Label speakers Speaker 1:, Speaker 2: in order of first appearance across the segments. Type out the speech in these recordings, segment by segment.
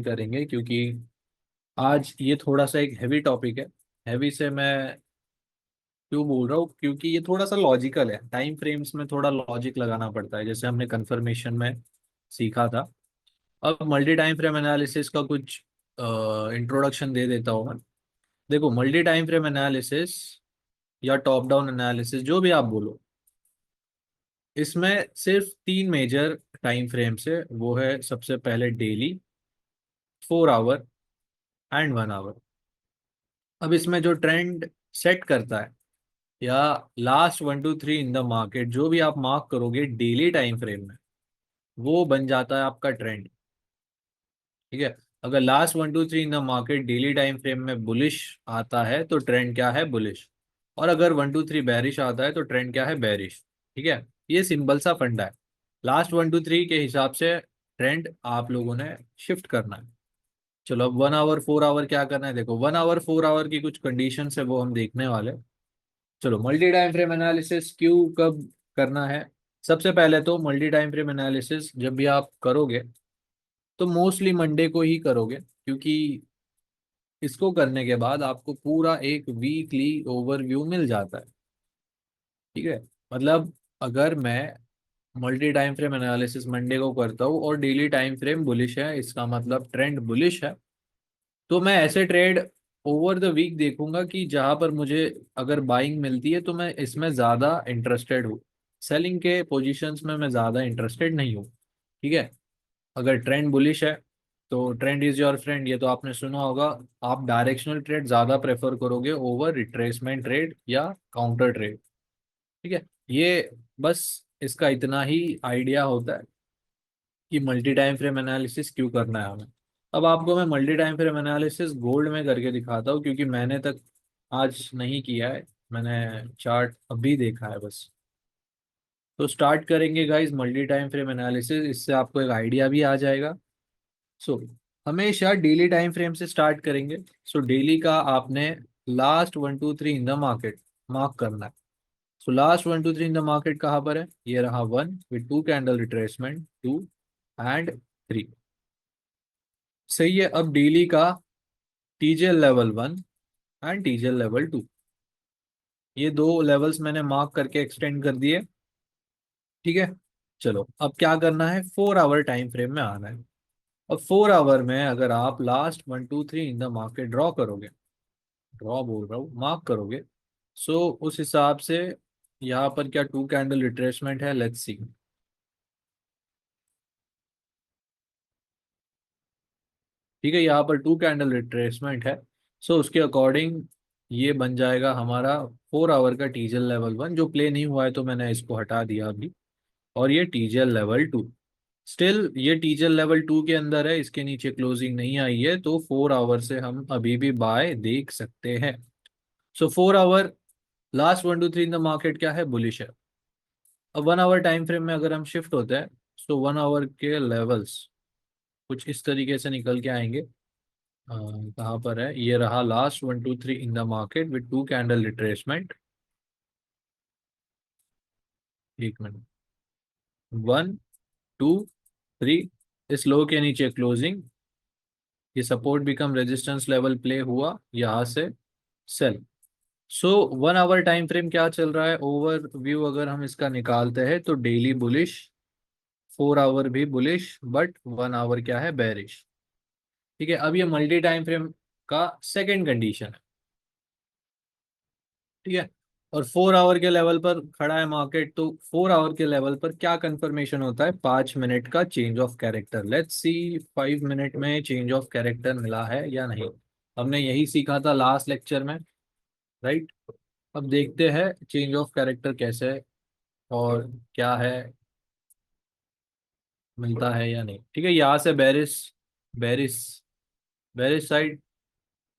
Speaker 1: करेंगे, क्योंकि आज ये थोड़ा सा एक हैवी टॉपिक है। हैवी से मैं क्यों बोल रहा हूँ, क्योंकि ये थोड़ा सा लॉजिकल है। टाइम फ्रेम्स में थोड़ा लॉजिक लगाना पड़ता है, जैसे हमने कंफर्मेशन में सीखा था। अब मल्टी टाइम फ्रेम एनालिसिस का कुछ इंट्रोडक्शन दे देता हूँ मैं। देखो, मल्टी टाइम फ्रेम एनालिसिस या टॉप डाउन एनालिसिस, जो भी आप बोलो, इसमें सिर्फ तीन मेजर टाइम फ्रेम्स है। वो है सबसे पहले डेली, 4 आवर एंड 1 आवर। अब इसमें जो ट्रेंड सेट करता है, या लास्ट 1 2 3 इन द मार्केट, जो भी आप मार्क करोगे डेली टाइम फ्रेम में, वो बन जाता है आपका ट्रेंड। ठीक है। अगर last 1 2 3 in the market daily time frame में बुलिश आता है तो ट्रेंड क्या है? बुलिश। और अगर 1 2 3 बैरिश आता है तो ट्रेंड क्या है? बैरिश। ठीक है। ये सिंपल सा फंडा है। लास्ट 1 2 3 के हिसाब से ट्रेंड आप लोगों ने शिफ्ट करना है। चलो, अब 1 आवर 4 आवर क्या करना है? देखो, 1 आवर 4 आवर की कुछ कंडीशन है, वो हम देखने वाले। चलो, मल्टी टाइम फ्रेम एनालिसिस क्यों कब करना है। सबसे पहले तो मल्टी टाइम फ्रेम एनालिसिस जब भी आप करोगे तो मोस्टली मंडे को ही करोगे, क्योंकि इसको करने के बाद आपको पूरा एक वीकली ओवरव्यू मिल जाता है। ठीक है। मतलब अगर मैं multi time frame analysis Monday को करता हूँ और डेली टाइम फ्रेम बुलिश है, इसका मतलब ट्रेंड बुलिश है, तो मैं ऐसे ट्रेड ओवर द वीक देखूंगा कि जहां पर मुझे अगर बाइंग मिलती है तो मैं इसमें ज्यादा इंटरेस्टेड हूँ। सेलिंग के पोजीशंस में मैं ज्यादा इंटरेस्टेड नहीं हूँ। ठीक है। अगर ट्रेंड बुलिश है तो ट्रेंड इज योर फ्रेंड, ये तो आपने सुना होगा। आप डायरेक्शनल ट्रेड ज्यादा प्रेफर करोगे ओवर रिट्रेसमेंट ट्रेड या काउंटर ट्रेड। ठीक है। ये बस इसका इतना ही आइडिया होता है कि मल्टी टाइम फ्रेम एनालिसिस क्यों करना है हमें। अब आपको मैं multi time frame analysis gold में करके दिखाता हूँ, क्योंकि मैंने तक आज नहीं किया है। मैंने चार्ट अभी देखा है बस। तो स्टार्ट करेंगे guys multi time frame analysis, इससे आपको एक आइडिया भी आ जाएगा। सो हमेशा डेली टाइम फ्रेम से स्टार्ट करेंगे। सो डेली का आपने last 1 2 3 in the market mark करना है। So last 1 2 3 in the market कहाँ पर है? ये रहा 1 विथ 2 कैंडल रिट्रेसमेंट, 2 एंड 3। सही है। अब डेली का टीजेएल लेवल 1 एंड टीजेएल लेवल 2, ये दो लेवल्स मैंने मार्क करके एक्सटेंड कर दिए। ठीक है। चलो, अब क्या करना है? 4 आवर टाइम फ्रेम में आना है। अब 4 आवर में अगर आप last 1 2 3 in the market draw करोगे, ड्रॉ बोल रहा हूँ, मार्क करोगे, सो उस हिसाब से यहाँ पर क्या 2 कैंडल रिट्रेसमेंट है? Let's see. ठीक है, यहाँ पर 2 कैंडल रिट्रेसमेंट है। सो उसके अकॉर्डिंग ये बन जाएगा हमारा 4 आवर का टीजल लेवल 1, जो प्ले नहीं हुआ है तो मैंने इसको हटा दिया अभी। और ये टीजल लेवल 2, स्टिल ये टीजल लेवल 2 के अंदर है, इसके नीचे क्लोजिंग नहीं आई है, तो 4 आवर से हम अभी भी बाय देख सकते हैं। So 4 hour last 1 2 3 in the market क्या है? बुलिश है। अब 1 आवर टाइम फ्रेम में अगर हम शिफ्ट होते हैं, सो 1 आवर के लेवल्स कुछ इस तरीके से निकल के आएंगे। कहाँ पर है? ये रहा last 1 2 3 in the market with 2 candle retracement. 1 minute. 1 2 3, इस लो के नीचे क्लोजिंग, ये support become resistance level play हुआ, यहाँ से sell. So 1 hour time frame क्या चल रहा है? ओवरव्यू अगर हम इसका निकालते हैं तो डेली बुलिश, 4 आवर भी बुलिश, बट 1 आवर क्या है? बेरिश। ठीक है। अब ये मल्टी टाइम फ्रेम का सेकंड कंडीशन है। ठीक है। और 4 आवर के लेवल पर खड़ा है मार्केट, तो 4 आवर के लेवल पर क्या कंफर्मेशन होता है? 5 मिनट का change of character. Let's see 5 minute में चेंज ऑफ कैरेक्टर मिला है या नहीं। हमने यही सीखा था लास्ट लेक्चर में, राइट। अब देखते हैं चेंज ऑफ कैरेक्टर कैसे है और क्या है, मिलता है या नहीं। ठीक है। यहाँ से berries berries berries side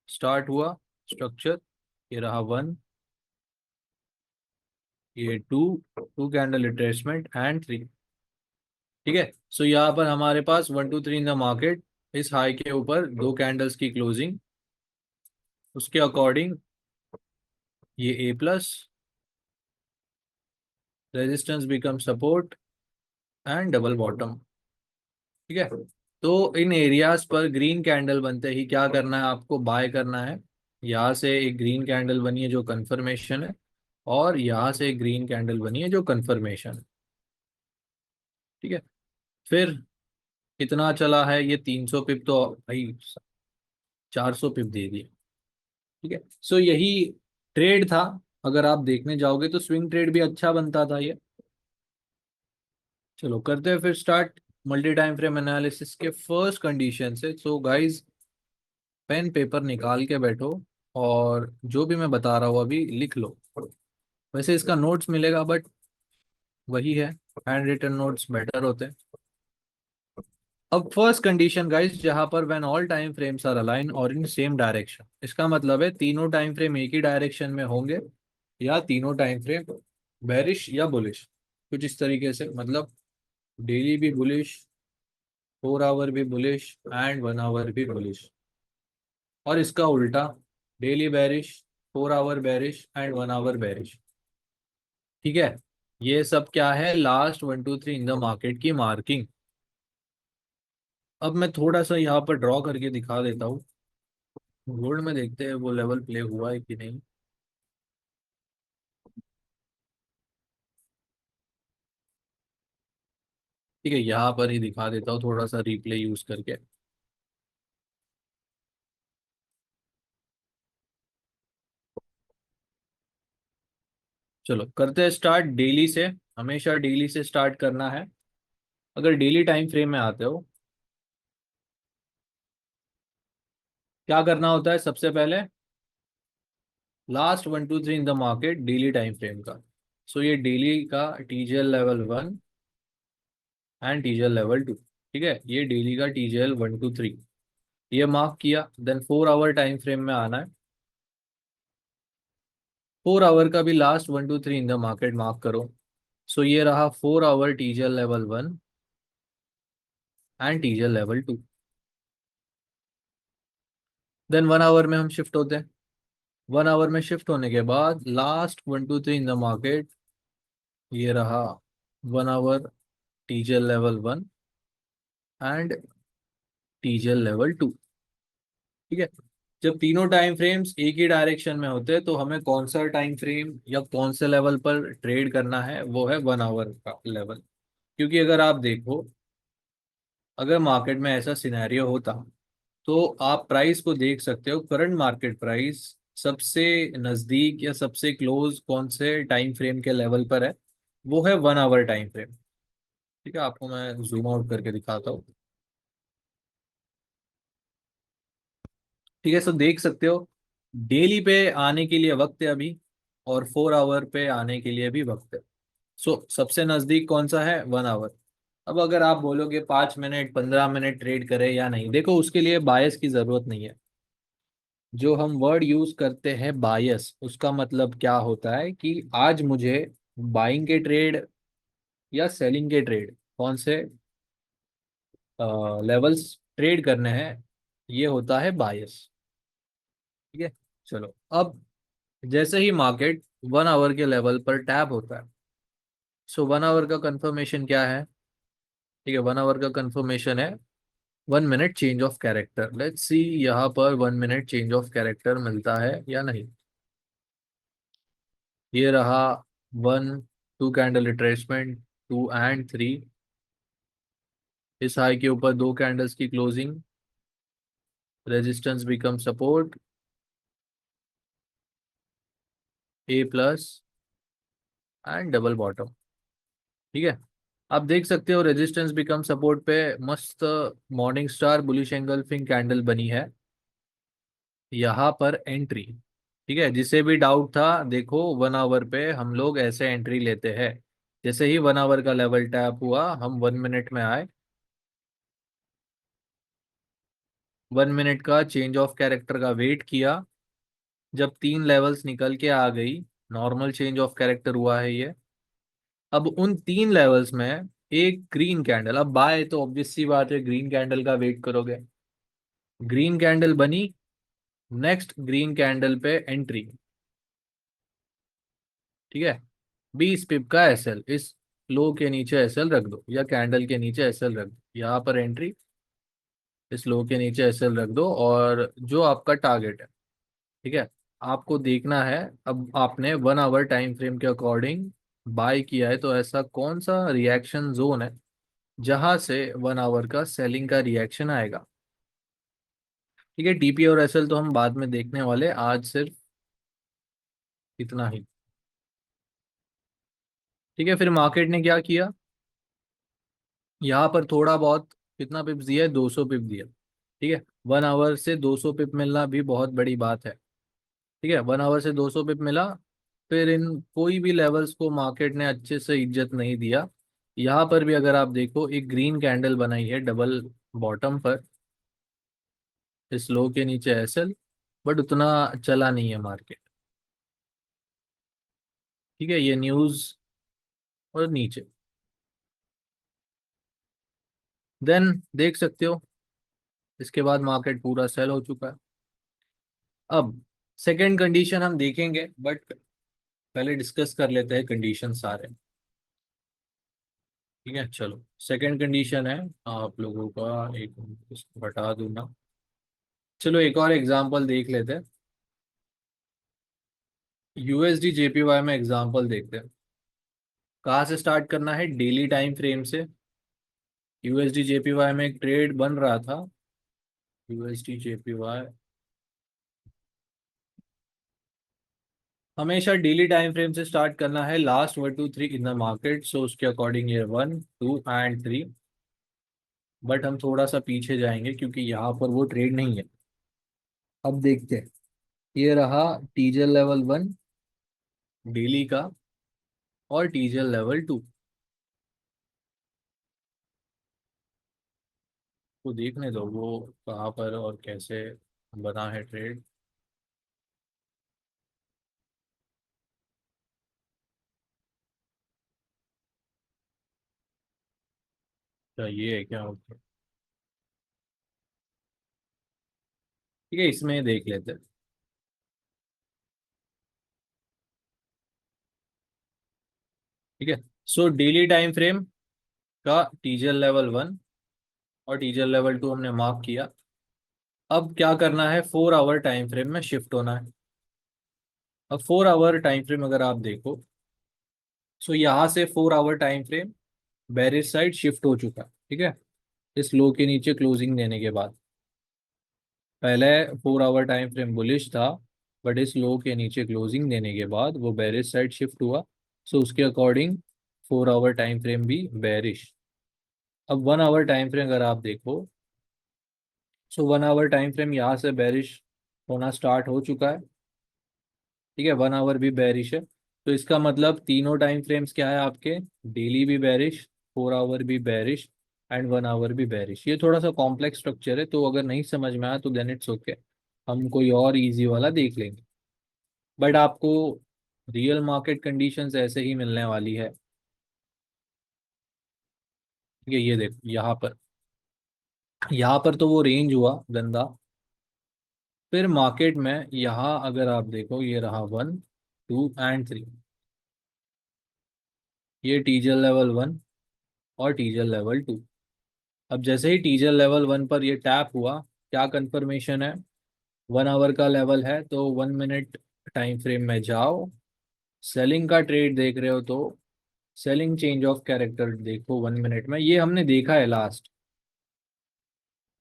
Speaker 1: start हुआ स्ट्रक्चर। ये रहा 1, ये 2, 2 कैंडल रिट्रेसमेंट एंड 3। ठीक है। सो यहाँ पर हमारे पास 1 2 3 इन द मार्केट, इस हाई के ऊपर 2 कैंडल्स की क्लोजिंग, उसके अकॉर्डिंग ये A plus, resistance become support and double bottom. ठीक है। तो इन एरियाज पर ग्रीन कैंडल बनते ही क्या करना है, आपको बाय करना है। यहाँ से एक ग्रीन कैंडल बनी है जो कंफर्मेशन है, और यहाँ से एक ग्रीन कैंडल बनी है जो कंफर्मेशन है। ठीक है। फिर कितना चला है ये 300 पिप, तो भाई 400 पिप दे दिए। ठीक है। सो यही ट्रेड था। अगर आप देखने जाओगे तो स्विंग ट्रेड भी अच्छा बनता था ये। चलो करते हैं फिर start multi time frame analysis के फर्स्ट कंडीशन से। सो गाइस, पेन पेपर निकाल के बैठो, और जो भी मैं बता रहा हूँ अभी लिख लो। वैसे इसका नोट्स मिलेगा, बट वही है, हैंड रिटन नोट्स बेटर होते हैं। अब फर्स्ट कंडीशन गाइस, जहां पर when all time frames are align और इन सेम डायरेक्शन, इसका मतलब है तीनों टाइम फ्रेम एक ही डायरेक्शन में होंगे, या तीनों टाइम फ्रेम बेरिश या बुलिश, कुछ इस तरीके से। मतलब डेली भी बुलिश, 4 आवर भी बुलिश, एंड 1 आवर भी बुलिश। और इसका उल्टा, daily bearish, 4 hour bearish, and 1 hour bearish. ठीक है। ये सब क्या है, लास्ट 1 2 3 इन द मार्केट की मार्किंग। अब मैं थोड़ा सा यहाँ पर ड्रॉ करके दिखा देता हूँ। गोल्ड में देखते हैं वो लेवल प्ले हुआ है कि नहीं। ठीक है, यहाँ पर ही दिखा देता हूँ थोड़ा सा रिप्ले यूज करके। चलो करते हैं स्टार्ट डेली से। हमेशा डेली से स्टार्ट करना है। अगर डेली टाइम फ्रेम में आते हो, क्या करना होता है सबसे पहले, last 1 2 3 in the market daily time frame का। सो ये डेली का TGL level 1 and TGL level 2। ठीक है, ये डेली का टीजीएल 1 2 3 ये मार्क किया। देन 4 आवर टाइम फ्रेम में आना है। 4 आवर का भी last 1 2 3 in the market mark करो। सो ये रहा 4 hour TGL level 1 and TGL level 2। Then 1 hour में हम शिफ्ट होते हैं। 1 आवर में शिफ्ट होने के बाद लास्ट 1 2 3 इन द मार्केट, ये रहा 1 hour TGL level 1 and TGL level 2। ठीक है। जब तीनों टाइम फ्रेम्स एक ही डायरेक्शन में होते हैं, तो हमें कौन सा टाइम फ्रेम या कौन से लेवल पर ट्रेड करना है, वो है 1 आवर का लेवल। क्योंकि अगर आप देखो, अगर मार्केट में ऐसा सिनेरियो होता, तो आप प्राइस को देख सकते हो, करंट मार्केट प्राइस सबसे नजदीक या सबसे क्लोज कौन से टाइम फ्रेम के लेवल पर है, वो है 1 आवर टाइम फ्रेम। ठीक है, आपको मैं जूम आउट करके दिखाता हूँ। ठीक है, सो देख सकते हो, डेली पे आने के लिए वक्त है अभी, और 4 आवर पे आने के लिए भी वक्त है। सो सबसे नजदीक कौन सा है, 1 आवर। अब अगर आप बोलोगे 5 मिनट 15 मिनट ट्रेड करें या नहीं, देखो उसके लिए बायस की जरूरत नहीं है। जो हम वर्ड यूज करते हैं बायस, उसका मतलब क्या होता है कि आज मुझे बाइंग के ट्रेड या सेलिंग के ट्रेड, कौन से लेवल्स ट्रेड करने हैं, ये होता है बायस। ठीक है। चलो अब, जैसे ही मार्केट 1 आवर के लेवल पर टैप होता है, सो 1 आवर का कंफर्मेशन क्या है। ठीक है, 1 आवर का कंफर्मेशन है 1 minute change of character. Let's see यहाँ पर 1 मिनट चेंज ऑफ कैरेक्टर मिलता है या नहीं। ये रहा 1 2 कैंडल रिट्रेसमेंट, 2 एंड 3। इस हाई के ऊपर 2 कैंडल्स की closing, resistance become support, A+ and double bottom. ठीक है। आप देख सकते हो रेजिस्टेंस बिकम सपोर्ट पे मस्त morning star bullish engulfing candle बनी है, यहाँ पर एंट्री। ठीक है, जिसे भी डाउट था, देखो 1 आवर पे हम लोग ऐसे एंट्री लेते हैं। जैसे ही 1 आवर का लेवल टैप हुआ, हम 1 मिनट में आए, 1 मिनट का चेंज ऑफ कैरेक्टर का वेट किया। जब 3 लेवल्स निकल के आ गई, नॉर्मल चेंज ऑफ कैरेक्टर हुआ है ये। अब उन 3 लेवल्स में एक ग्रीन कैंडल, अब बाय तो ऑब्वियस सी बात है ग्रीन कैंडल का वेट करोगे। ग्रीन कैंडल बनी, नेक्स्ट ग्रीन कैंडल पे एंट्री। ठीक है, 20 पिप का एसएल, इस लो के नीचे एसएल रख दो, या कैंडल के नीचे एसएल रख दो, यहाँ पर एंट्री। इस लो के नीचे एसएल रख दो और जो आपका टारगेट है, ठीक है, आपको देखना है। अब आपने 1 आवर टाइम फ्रेम के अकॉर्डिंग बाय किया है, तो ऐसा कौन सा रिएक्शन जोन है जहां से 1 आवर का सेलिंग का रिएक्शन आएगा। ठीक है, टीपी और एसएल तो हम बाद में देखने वाले, आज सिर्फ इतना ही। ठीक है, फिर मार्केट ने क्या किया, यहाँ पर थोड़ा बहुत कितना पिप्स दिया है, 200 पिप दिया। ठीक है, 1 आवर से 200 पिप मिलना भी बहुत बड़ी बात है। ठीक है, 1 आवर से 200 पिप मिला। फिर इन कोई भी लेवल्स को मार्केट ने अच्छे से इज्जत नहीं दिया। यहाँ पर भी अगर आप देखो, एक ग्रीन कैंडल बनाई है डबल बॉटम पर, इस लो के नीचे एसएल, बट उतना चला नहीं है मार्केट। ठीक है, ये न्यूज़ और नीचे, देन देख सकते हो इसके बाद मार्केट पूरा सेल हो चुका है। अब सेकंड कंडीशन हम देखेंगे, बट पहले डिस्कस कर लेते हैं कंडीशन सारे। ठीक है, चलो सेकंड कंडीशन है आप लोगों का, एक मिनट इसको हटा दूंगा। चलो एक और एग्जांपल देख लेते हैं, यूएसडी जेपीवाई में एग्जांपल देखते हैं। कहाँ से स्टार्ट करना है, डेली टाइम फ्रेम से। यूएसडी जेपीवाई में एक ट्रेड बन रहा था, यूएसडी जेपीवाई हमेशा डेली टाइम फ्रेम से स्टार्ट करना है, लास्ट 1 2 3 इन द मार्केट, सो उसके अकॉर्डिंग ये 1 2 एंड 3। बट हम थोड़ा सा पीछे जाएंगे क्योंकि यहाँ पर वो ट्रेड नहीं है। अब देखते हैं, ये रहा टीजल लेवल 1 डेली का और टीजल लेवल 2 को देखने दो, वो कहाँ पर और कैसे बना है ट्रेड। क्या ये है क्या, ओके। ठीक है, इसमें देख लेते हैं। ठीक है, सो डेली टाइम फ्रेम का टीजल लेवल 1 और टीजल लेवल 2 हमने मार्क किया। अब क्या करना है, 4 आवर टाइम फ्रेम में शिफ्ट होना है। अब 4 आवर टाइम फ्रेम अगर आप देखो, सो यहाँ से 4 hour time frame bearish side shift हो चुका है। ठीक है, इस लो के नीचे क्लोजिंग देने के बाद, पहले 4 आवर टाइम फ्रेम बुलिश था, बट इस लो के नीचे क्लोजिंग देने के बाद वो बेरिश साइड शिफ्ट हुआ। सो उसके अकॉर्डिंग 4 आवर टाइम फ्रेम भी बेरिश। अब 1 आवर टाइम फ्रेम अगर आप देखो, सो 1 आवर टाइम फ्रेम यहाँ से बेरिश होना स्टार्ट हो चुका है। ठीक है, 1 आवर भी बेरिश है, तो इसका मतलब तीनों टाइम फ्रेम्स क्या है आपके, डेली भी बेरिश, 4 आवर भी बेरिश एंड 1 आवर भी बेरिश। ये थोड़ा सा कॉम्प्लेक्स स्ट्रक्चर है, तो अगर नहीं समझ में आया तो देन इट्स ओके, हम कोई और इजी वाला देख लेंगे। बट आपको रियल मार्केट कंडीशंस ऐसे ही मिलने वाली है। ठीक है, ये देखो यहाँ पर तो वो रेंज हुआ गंदा। फिर मार्केट में यहाँ अगर आप देखो, ये रहा 1 2 एंड 3, ये टीजल लेवल 1 और टीजल लेवल 2। अब जैसे ही टीजर लेवल 1 पर ये टैप हुआ, क्या कंफर्मेशन है, 1 आवर का लेवल है, तो 1 मिनट टाइम फ्रेम में जाओ, सेलिंग का ट्रेड देख रहे हो तो सेलिंग चेंज ऑफ कैरेक्टर देखो 1 मिनट में। ये हमने देखा है लास्ट,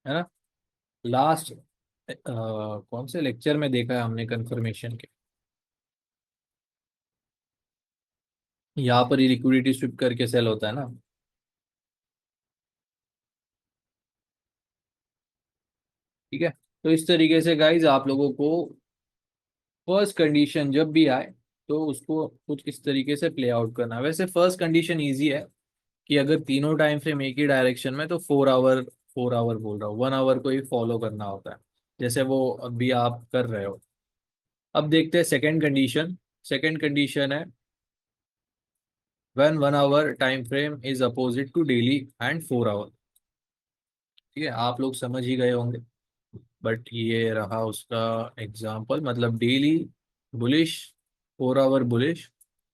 Speaker 1: है ना, लास्ट कौन से लेक्चर में देखा है हमने कंफर्मेशन के, यहाँ पर ही लिक्विडिटी स्विप करके सेल होता है ना। ठीक है, तो इस तरीके से गाइज आप लोगों को फर्स्ट कंडीशन जब भी आए तो उसको कुछ इस तरीके से प्ले आउट करना है। वैसे फर्स्ट कंडीशन इजी है कि अगर तीनों टाइम फ्रेम एक ही डायरेक्शन में, तो 4 आवर, 4 आवर बोल रहा हूँ, 1 आवर को ही फॉलो करना होता है, जैसे वो अभी आप कर रहे हो। अब देखते हैं सेकंड कंडीशन। सेकंड कंडीशन है when 1 hour time frame is opposite to daily and 4 hour. ठीक है, आप लोग समझ ही गए होंगे, बट ये रहा उसका एग्जाम्पल, मतलब daily bullish, 4 hour bullish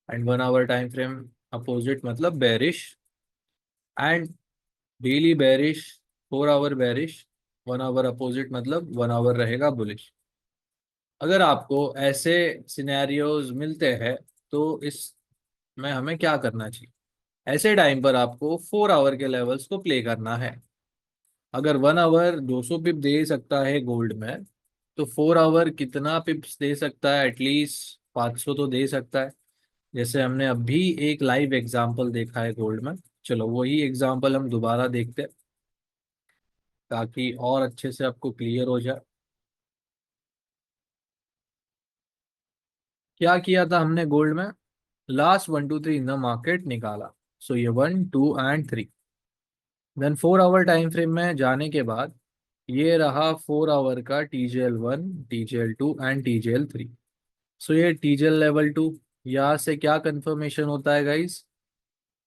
Speaker 1: and 1 hour time frame opposite मतलब bearish, and daily bearish, 4 hour bearish, one hour opposite मतलब वन आवर रहेगा बुलिश। अगर आपको ऐसे सिनेरियोज मिलते हैं तो इस में हमें क्या करना चाहिए? ऐसे टाइम पर आपको 4 आवर के लेवल्स को प्ले करना है। अगर 1 आवर 200 पिप दे सकता है गोल्ड में, तो 4 आवर कितना पिप्स दे सकता है? एटलीस्ट 500 तो दे सकता है। जैसे हमने अभी एक लाइव एग्जांपल देखा है गोल्ड में। चलो वही एग्जांपल हम दोबारा देखते हैं ताकि और अच्छे से आपको क्लियर हो जाए। क्या किया था हमने गोल्ड में? लास्ट 1 2 3 इन द मार्केट निकाला। सो ये 1 2 and 3। Then 4 hour time frame में जाने के बाद ये रहा 4 आवर का TJL1, TJL2 एंड TJL3। सो ये TJL लेवल 2। यहाँ से क्या कंफर्मेशन होता है guys?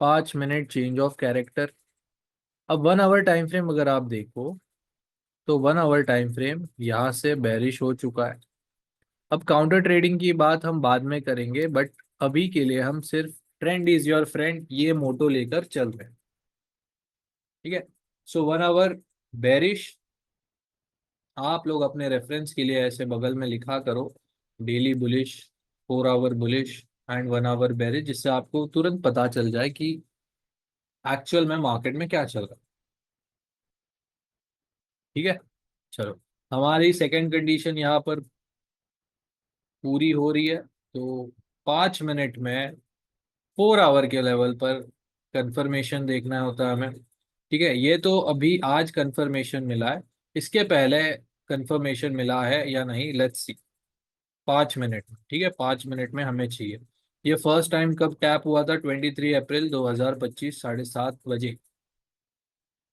Speaker 1: 5 minute change of character. अब 1 आवर टाइम फ्रेम अगर आप देखो तो 1 आवर टाइम फ्रेम यहाँ से बेरिश हो चुका है। अब काउंटर ट्रेडिंग की बात हम बाद में करेंगे, बट अभी के लिए हम सिर्फ ट्रेंड इज योर फ्रेंड ये मोटो लेकर चल रहे हैं। ठीक है। सो 1 आवर बेरिश आप लोग अपने रेफरेंस के लिए ऐसे बगल में लिखा करो, daily bullish, 4 hour bullish and 1 hour bearish, जिससे आपको तुरंत पता चल जाए कि एक्चुअल में मार्केट में क्या चल रहा है। ठीक है। चलो, हमारी सेकंड कंडीशन यहाँ पर पूरी हो रही है। तो 5 मिनट में 4 आवर के लेवल पर कंफर्मेशन देखना होता है हमें। ठीक है, ये तो अभी आज कंफर्मेशन मिला है। इसके पहले कंफर्मेशन मिला है या नहीं, लेट्स सी। 5 मिनट में, ठीक है, 5 मिनट में हमें चाहिए। ये फर्स्ट टाइम कब टैप हुआ था? 23 अप्रैल 2025 7:30 बजे।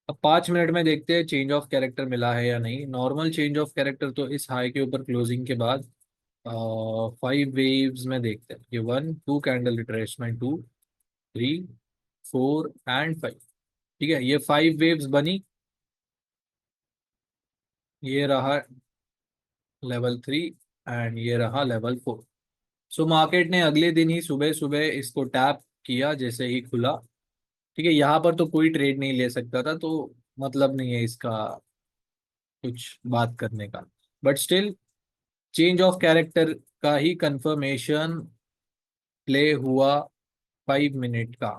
Speaker 1: अब 5 मिनट में देखते हैं चेंज ऑफ कैरेक्टर मिला है या नहीं। नॉर्मल चेंज ऑफ कैरेक्टर तो इस हाई के ऊपर क्लोजिंग के बाद 5 वेव्स में देखते हैं। ये 1 2 कैंडल रिट्रेसमेंट, 2 3 4 एंड 5। ठीक है, ये 5 वेव्स बनी। ये रहा लेवल 3 एंड ये रहा लेवल 4। सो मार्केट ने अगले दिन ही सुबह सुबह इसको टैप किया जैसे ही खुला। ठीक है, यहाँ पर तो कोई ट्रेड नहीं ले सकता था, तो मतलब नहीं है इसका कुछ बात करने का। But still change of character का ही कंफर्मेशन प्ले हुआ 5 मिनट का।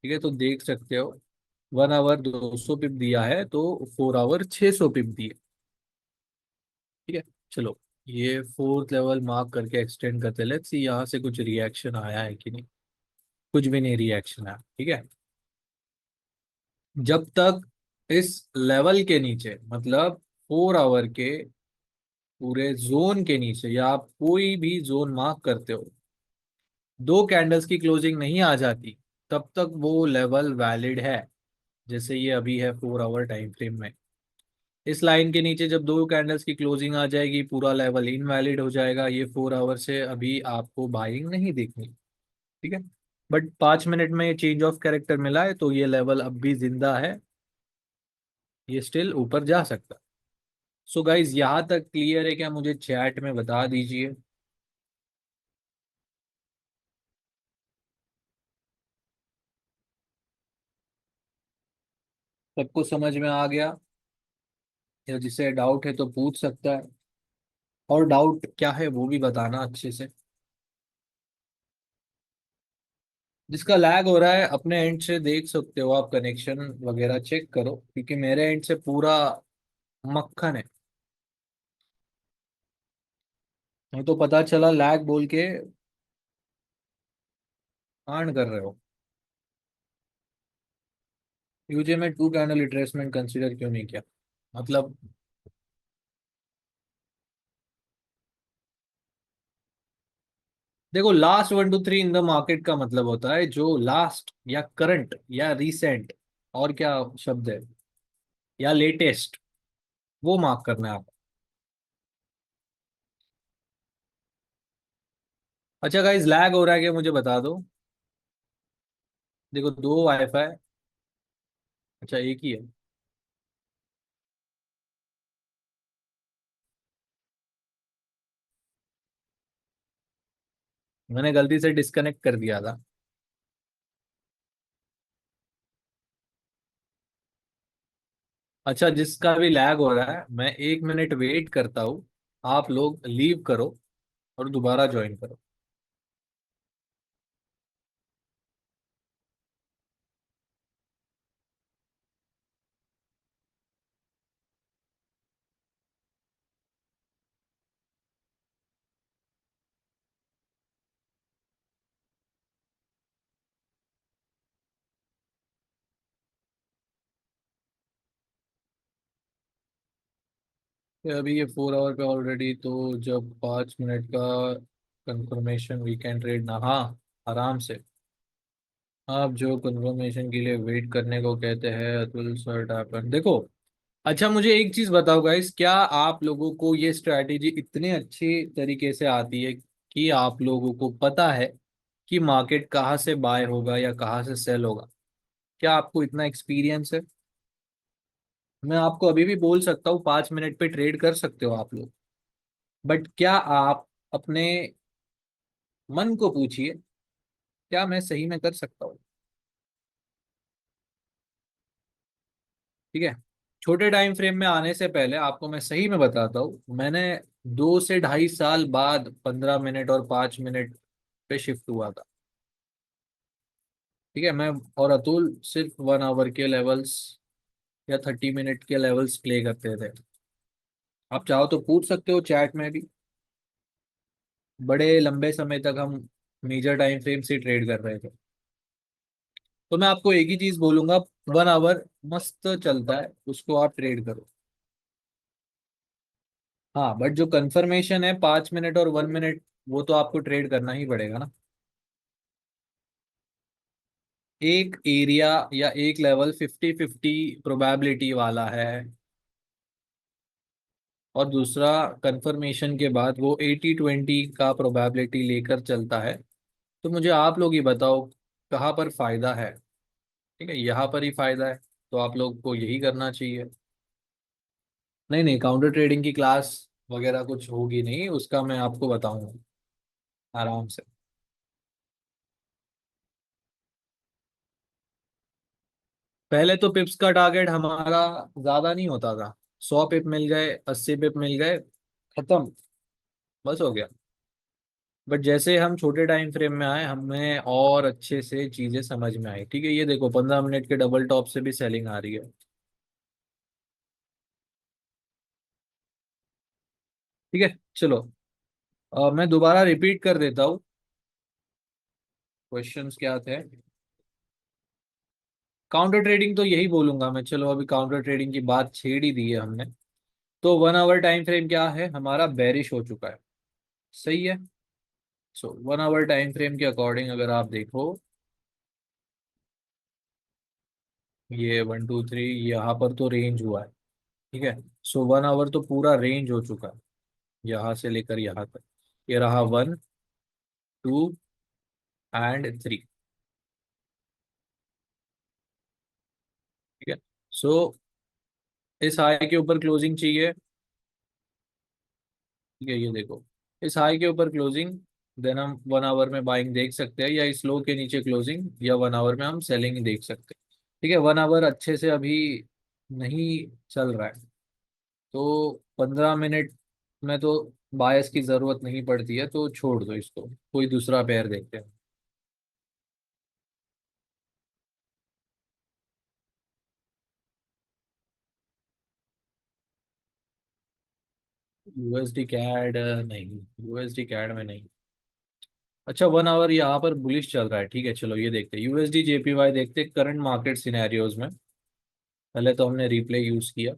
Speaker 1: ठीक है, तो देख सकते हो 1 आवर 200 पिप दिया है तो 4 आवर 600 पिप दिए। ठीक है। चलो, ये फोर्थ लेवल मार्क करके एक्सटेंड करते, लेट्स सी यहाँ से कुछ रिएक्शन आया है कि नहीं। कुछ भी नहीं रिएक्शन आया। ठीक है, जब तक इस लेवल के नीचे मतलब 4 आवर के पूरे जोन के नीचे, या आप कोई भी जोन मार्क करते हो, 2 कैंडल्स की क्लोजिंग नहीं आ जाती, तब तक वो लेवल वैलिड है। जैसे ये अभी है 4 आवर टाइम फ्रेम में। इस लाइन के नीचे जब 2 कैंडल्स की क्लोजिंग आ जाएगी, पूरा लेवल इनवैलिड हो जाएगा। ये 4 आवर से अभी आपको बाइंग नहीं देखनी। ठीक है, बट 5 मिनट में चेंज ऑफ कैरेक्टर मिला है तो ये लेवल अब भी जिंदा है। ये स्टिल ऊपर जा सकता है। सो गाइज, यहाँ तक क्लियर है क्या? मुझे चैट में बता दीजिए। सबको समझ में आ गया? या जिसे डाउट है तो पूछ सकता है। और डाउट क्या है वो भी बताना अच्छे से। जिसका लैग हो रहा है अपने एंड से देख सकते हो आप, कनेक्शन वगैरह चेक करो, क्योंकि मेरे एंड से पूरा मक्खन है। नहीं तो पता चला लैग बोल के कांड कर रहे हो। यूजे में 2 कैंडल रिट्रेसमेंट कंसीडर क्यों नहीं किया? मतलब देखो, लास्ट 1 2 3 इन द मार्केट का मतलब होता है जो लास्ट या करंट या रिसेंट, और क्या शब्द है, या लेटेस्ट, वो मार्क करना है आप। अच्छा गाइस, लैग हो रहा है क्या मुझे बता दो। देखो, दो वाईफाई। अच्छा, एक ही है। मैंने गलती से डिस्कनेक्ट कर दिया था। अच्छा, जिसका भी लैग हो रहा है, मैं 1 मिनट वेट करता हूँ। आप लोग लीव करो और दोबारा ज्वाइन करो। तो अभी ये 4 आवर पे ऑलरेडी, तो जब 5 मिनट का कंफर्मेशन वीकेंड ट्रेड ना, हाँ, आराम से। आप जो कंफर्मेशन के लिए वेट करने को कहते हैं, अतुल सर हैपन, देखो। अच्छा, मुझे एक चीज बताओ गाइस, क्या आप लोगों को ये स्ट्रैटेजी इतने अच्छी तरीके से आती है कि आप लोगों को पता है कि मार्केट कहाँ से बाय होगा या कहाँ से सेल होगा? क्या आपको इतना एक्सपीरियंस है? मैं आपको अभी भी बोल सकता हूँ 5 मिनट पे ट्रेड कर सकते हो आप लोग। बट क्या आप अपने मन को पूछिए, क्या मैं सही में कर सकता हूँ? ठीक है। छोटे टाइम फ्रेम में आने से पहले आपको मैं सही में बताता हूँ, मैंने 2 से ढाई साल बाद 15 मिनट और 5 मिनट पे शिफ्ट हुआ था। ठीक है। मैं और अतुल सिर्फ 1 आवर के लेवल्स या 30 मिनट के लेवल्स प्ले करते थे। आप चाहो तो पूछ सकते हो चैट में भी। बड़े लंबे समय तक हम मेजर टाइम फ्रेम से ट्रेड कर रहे थे। तो मैं आपको एक ही चीज बोलूंगा, 1 आवर मस्त चलता है, उसको आप ट्रेड करो। हाँ, बट जो कंफर्मेशन है 5 मिनट और 1 मिनट, वो तो आपको ट्रेड करना ही पड़ेगा ना। एक एरिया या एक लेवल 50-50 प्रोबेबिलिटी वाला है, और दूसरा कंफर्मेशन के बाद वो 80-20 का प्रोबेबिलिटी लेकर चलता है। तो मुझे आप लोग ही बताओ, कहाँ पर फायदा है? ठीक है, यहाँ पर ही फायदा है। तो आप लोग को यही करना चाहिए। नहीं नहीं, काउंटर ट्रेडिंग की क्लास वगैरह कुछ होगी नहीं, उसका मैं आपको बताऊंगा आराम से। पहले तो पिप्स का टारगेट हमारा ज्यादा नहीं होता था। 100 पिप मिल गए, 80 पिप मिल गए, खत्म, बस हो गया। बट जैसे हम छोटे टाइम फ्रेम में आए, हमें और अच्छे से चीजें समझ में आई। ठीक है, ये देखो 15 मिनट के डबल टॉप से भी सेलिंग आ रही है। ठीक है, चलो। मैं दोबारा रिपीट कर देता हूँ, क्वेश्चंस क्या थे। काउंटर ट्रेडिंग तो यही बोलूंगा मैं, चलो अभी काउंटर ट्रेडिंग की बात छेड़ ही दी है हमने। तो 1 आवर टाइम फ्रेम क्या है हमारा, बेरिश हो चुका है। सही है। सो 1 आवर टाइम फ्रेम के अकॉर्डिंग अगर आप देखो, ये 1 2 3 यहाँ पर तो रेंज हुआ है। ठीक है। सो 1 आवर तो पूरा रेंज हो चुका है, यहाँ से लेकर यहाँ तक। ये रहा 1 2 एंड 3। ठीक है। सो इस हाई के ऊपर क्लोजिंग चाहिए। ठीक है, ये देखो, इस हाई के ऊपर क्लोजिंग, देन हम 1 आवर में बाइंग देख सकते हैं, या इस लो के नीचे क्लोजिंग, या 1 आवर में हम सेलिंग देख सकते हैं। ठीक है, 1 आवर अच्छे से अभी नहीं चल रहा है, तो 15 मिनट में तो बायस की जरूरत नहीं पड़ती है, तो छोड़ दो इसको, कोई दूसरा पेयर देखते हैं। यूएसडी कैड नहीं, यूएसडी कैड में नहीं। अच्छा, 1 आवर यहाँ पर बुलिश चल रहा है। ठीक है, चलो ये देखते हैं, यूएसडी जेपीवाई देखते हैं करंट मार्केट सिनेरियोज में। पहले तो हमने रिप्ले यूज किया।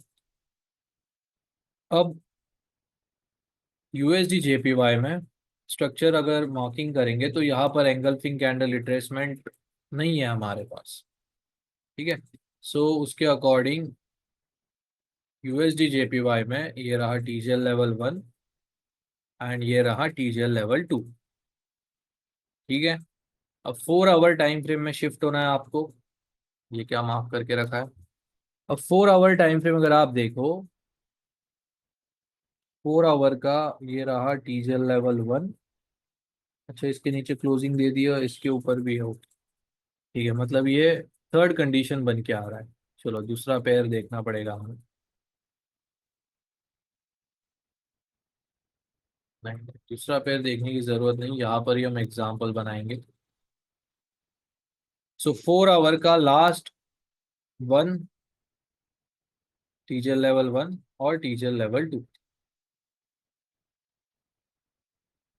Speaker 1: अब यूएसडी जेपीवाई में स्ट्रक्चर अगर मार्किंग करेंगे, तो यहाँ पर एंगल्फिंग कैंडल रिट्रेसमेंट नहीं है हमारे पास। ठीक है। सो उसके अकॉर्डिंग यूएसडी जेपीवाई में ये रहा टीजीएल लेवल 1 एंड ये रहा टीजीएल लेवल 2। ठीक है। अब 4 आवर टाइम फ्रेम में शिफ्ट होना है आपको। ये क्या मार्क करके रखा है? अब 4 आवर टाइम फ्रेम अगर आप देखो, 4 आवर का ये रहा टीजीएल लेवल 1। अच्छा, इसके नीचे क्लोजिंग दे दिया, इसके ऊपर भी हो। ठीक है, मतलब ये थर्ड कंडीशन बन के आ रहा है। चलो दूसरा पेयर देखना पड़ेगा हमें। नहीं, दूसरा पेयर देखने की जरूरत नहीं, यहाँ पर ही हम एग्जाम्पल बनाएंगे। सो 4 आवर का लास्ट वन टीजर लेवल 1 और टीजर लेवल 2।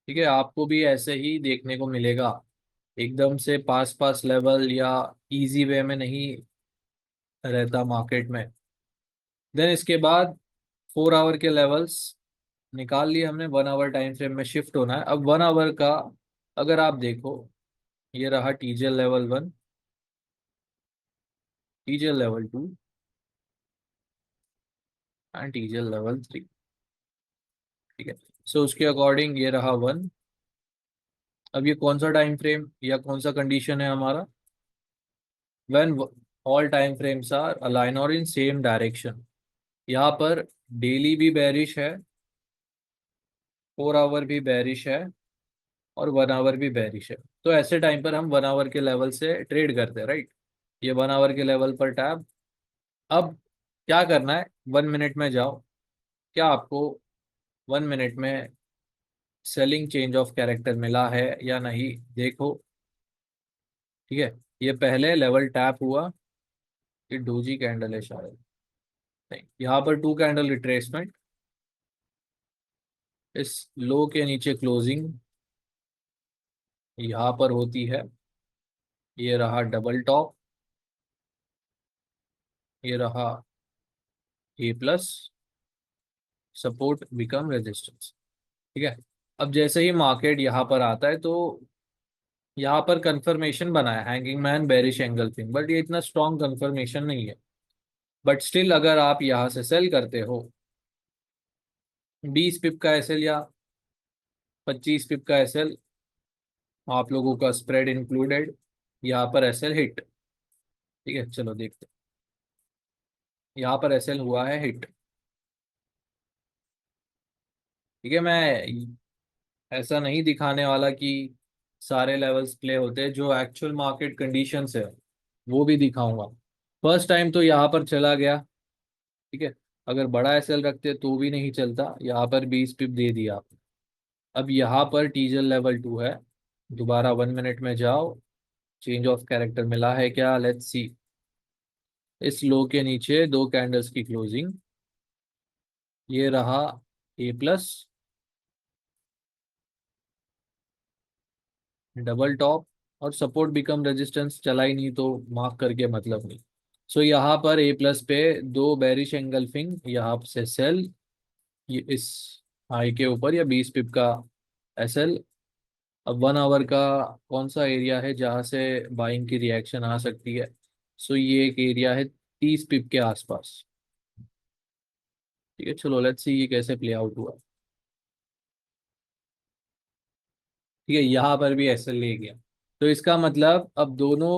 Speaker 1: ठीक है, आपको भी ऐसे ही देखने को मिलेगा, एकदम से पास पास लेवल या इजी वे में नहीं रहता मार्केट में। देन इसके बाद 4 आवर के लेवल्स निकाल लिए हमने, 1 आवर टाइम फ्रेम में शिफ्ट होना है। अब 1 आवर का अगर आप देखो, ये रहा teaser level 1, teaser level 2 and teaser level 3। ठीक है, सो उसके अकॉर्डिंग ये रहा 1। अब ये कौन सा टाइम फ्रेम या कौन सा कंडीशन है हमारा, when all time frames are align और इन सेम डायरेक्शन। यहाँ पर डेली भी बेरिश है, 4 आवर भी बेरिश है, और 1 आवर भी बेरिश है। तो ऐसे टाइम पर हम 1 आवर के लेवल से ट्रेड करते हैं, राइट। ये 1 आवर के लेवल पर टैब। अब क्या करना है, 1 मिनट में जाओ। क्या आपको 1 मिनट में सेलिंग चेंज ऑफ कैरेक्टर मिला है या नहीं, देखो। ठीक है, ये पहले लेवल टैप हुआ, ये डोजी कैंडल है शायद, नहीं, यहाँ पर 2 कैंडल रिट्रेसमेंट, इस लो के नीचे क्लोजिंग यहाँ पर होती है। ये रहा डबल टॉप, ये रहा A+, सपोर्ट बिकम रेजिस्टेंस। ठीक है, अब जैसे ही मार्केट यहाँ पर आता है तो यहाँ पर कंफर्मेशन बना है hanging man bearish angle thing, but ये इतना स्ट्रॉन्ग कंफर्मेशन नहीं है। बट स्टिल अगर आप यहाँ से सेल करते हो, 20 पिप का एसएल या 25 पिप का एसएल, आप लोगों का स्प्रेड इंक्लूडेड, यहाँ पर एसएल हिट। ठीक है, चलो देखते हैं। यहाँ पर एसएल हुआ है हिट। ठीक है, मैं ऐसा नहीं दिखाने वाला कि सारे लेवल्स प्ले होते हैं, जो एक्चुअल मार्केट कंडीशंस है वो भी दिखाऊंगा। फर्स्ट टाइम तो यहाँ पर चला गया। ठीक है, अगर बड़ा एसएल रखते तो भी नहीं चलता, यहाँ पर 20 पिप दे दिया। अब यहाँ पर टीजर लेवल 2 है, दोबारा 1 मिनट में जाओ, चेंज ऑफ कैरेक्टर मिला है क्या, लेट्स सी। इस लो के नीचे 2 कैंडल्स की क्लोजिंग, ये रहा A+, डबल टॉप, और सपोर्ट बिकम रेजिस्टेंस चला ही नहीं तो मार्क करके मतलब नहीं। सो यहाँ पर A+ पे 2 बेरिश एंगल्फिंग, यहाँ से सेल, ये इस हाई के ऊपर, या 20 पिप का एसएल। अब 1 आवर का कौन सा एरिया है जहाँ से बाइंग की रिएक्शन आ सकती है, सो ये एक एरिया है 30 पिप के आसपास। ठीक है, चलो लेट्स सी ये कैसे प्ले आउट हुआ। ठीक है, यहाँ पर भी एसएल ले गया, तो इसका मतलब अब दोनों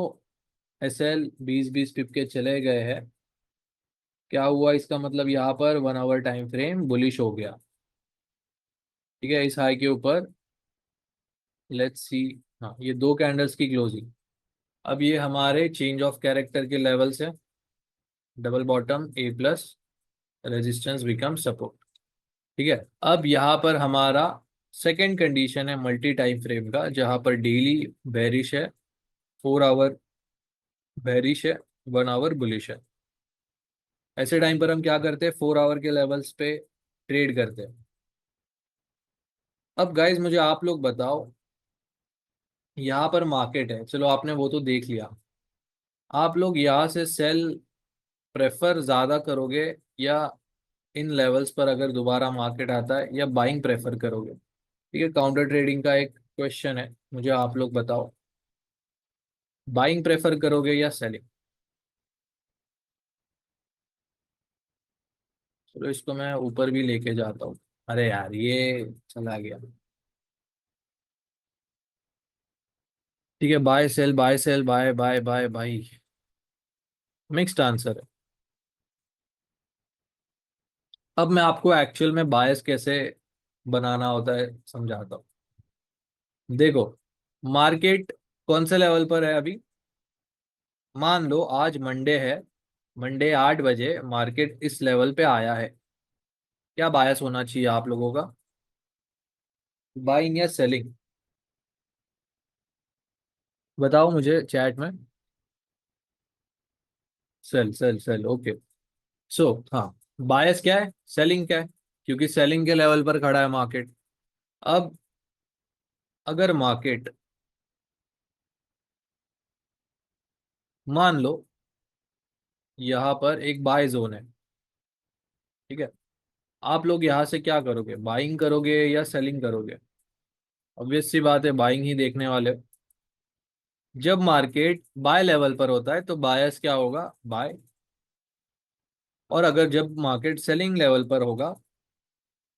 Speaker 1: एसएल 20-20 पिप के चले गए हैं। क्या हुआ इसका मतलब, यहाँ पर 1 आवर टाइम फ्रेम बुलिश हो गया। ठीक है, इस हाई के ऊपर, लेट्स सी। हाँ, ये 2 कैंडल्स की क्लोजिंग। अब ये हमारे चेंज ऑफ कैरेक्टर के लेवल्स है, double bottom A+, resistance become support. ठीक है, अब यहाँ पर हमारा सेकंड कंडीशन है मल्टी टाइम फ्रेम का, जहाँ पर डेली बेरिश है, 4 आवर बेरिश है, 1 आवर बुलिश है। ऐसे टाइम पर हम क्या करते हैं, 4 आवर के लेवल्स पे ट्रेड करते हैं। अब गाइज मुझे आप लोग बताओ, यहाँ पर मार्केट है, चलो आपने वो तो देख लिया, आप लोग यहाँ से सेल प्रेफर ज्यादा करोगे, या इन लेवल्स पर अगर दोबारा मार्केट आता है, या बाइंग प्रेफर करोगे। ठीक है, काउंटर ट्रेडिंग का एक क्वेश्चन है, मुझे आप लोग बताओ, बाइंग प्रेफर करोगे या सेलिंग। चलो इसको मैं ऊपर भी लेके जाता हूँ। अरे यार ये चला गया। ठीक है, buy sell buy sell buy buy buy buy, mixed answer है। अब मैं आपको एक्चुअल में बायस कैसे बनाना होता है समझाता हूँ। देखो, मार्केट कौन से लेवल पर है अभी, मान लो आज मंडे है, मंडे 8 बजे मार्केट इस लेवल पे आया है, क्या बायस होना चाहिए आप लोगों का? बाइंग या सेलिंग? बताओ मुझे चैट में। Sell sell sell, okay. So हाँ, बायस क्या है, सेलिंग क्या है? क्योंकि सेलिंग के लेवल पर खड़ा है मार्केट। अब अगर मार्केट, मान लो यहाँ पर एक बाय जोन है, ठीक है, आप लोग यहाँ से क्या करोगे, बाइंग करोगे या सेलिंग करोगे? ऑब्वियस सी बात है, बाइंग ही देखने वाले हो। जब मार्केट बाय लेवल पर होता है तो बायस क्या होगा, बाय। और अगर जब मार्केट सेलिंग लेवल पर होगा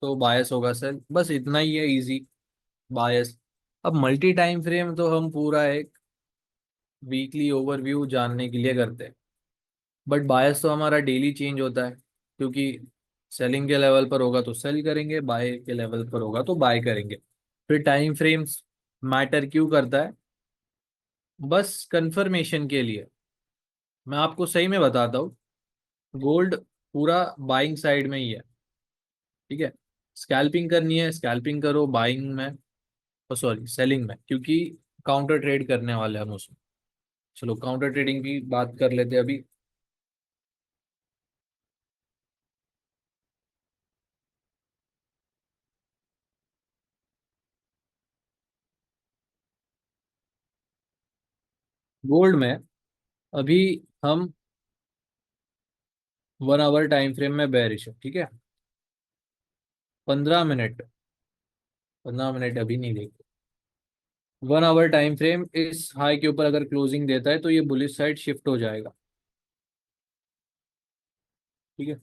Speaker 1: तो बायस होगा सेल, बस इतना ही है, इजी। बायस। अब मल्टी टाइम फ्रेम तो हम पूरा एक वीकली ओवरव्यू जानने के लिए करते हैं, बट बायस तो हमारा डेली चेंज होता है, क्योंकि सेलिंग के लेवल पर होगा तो सेल करेंगे, बाय के लेवल पर होगा तो बाय करेंगे। फिर टाइम फ्रेम्स मैटर क्यों करता है? बस कंफर्मेशन के लिए। मैं आपको सही में बताता हूँ, गोल्ड पूरा बाइंग साइड में ही है, ठीक है। स्कैल्पिंग करनी है, स्कैल्पिंग करो बाइंग में, सॉरी सेलिंग में, क्योंकि काउंटर ट्रेड करने वाले हैं हम उसमें। चलो काउंटर ट्रेडिंग की बात कर लेते हैं अभी। गोल्ड में अभी हम 1 आवर टाइम फ्रेम में बेरिश है, ठीक है। 15 मिनट, 15 मिनट अभी नहीं देखते। 1 आवर टाइम फ्रेम इस हाई के ऊपर अगर क्लोजिंग देता है तो ये बुलिश साइड शिफ्ट हो जाएगा, ठीक है।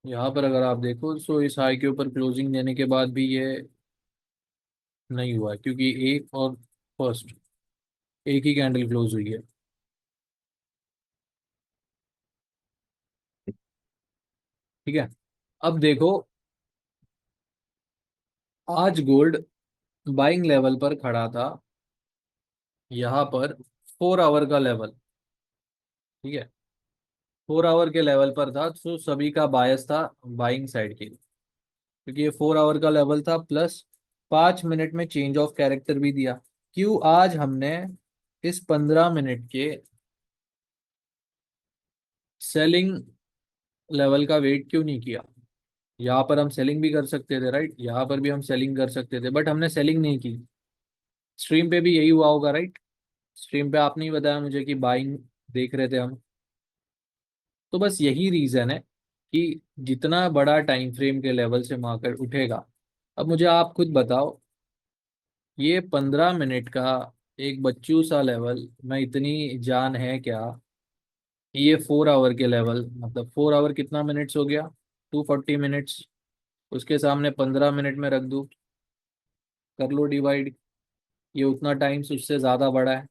Speaker 1: यहाँ पर अगर आप देखो तो इस हाई के ऊपर क्लोजिंग देने के बाद भी ये नहीं हुआ है, क्योंकि एक और फर्स्ट एक ही कैंडल क्लोज हुई है, ठीक है। अब देखो, आज गोल्ड बाइंग लेवल पर खड़ा था, यहाँ पर 4 आवर का लेवल, ठीक है। 4 आवर के लेवल पर था तो सभी का बायस था बाइंग साइड के लिए, क्योंकि ये 4 आवर का लेवल था, प्लस 5 मिनट में चेंज ऑफ कैरेक्टर भी दिया। क्यों आज हमने इस 15 मिनट के सेलिंग लेवल का वेट क्यों नहीं किया? यहाँ पर हम सेलिंग भी कर सकते थे, राइट, यहाँ पर भी हम सेलिंग कर सकते थे, बट हमने सेलिंग नहीं की। स्ट्रीम पे भी यही हुआ होगा, राइट। स्ट्रीम पे आपने ही बताया मुझे कि बाइंग देख रहे थे हम। तो बस यही रीजन है कि जितना बड़ा टाइम फ्रेम के लेवल से मार्केट उठेगा। अब मुझे आप खुद बताओ, ये 15 मिनट का एक बच्चू सा लेवल में इतनी जान है क्या? ये 4 आवर के लेवल, मतलब 4 आवर कितना मिनट्स हो गया, 240 मिनट्स। उसके सामने 15 मिनट में रख दूँ, कर लो डिवाइड, ये उतना टाइम उससे ज़्यादा बड़ा है,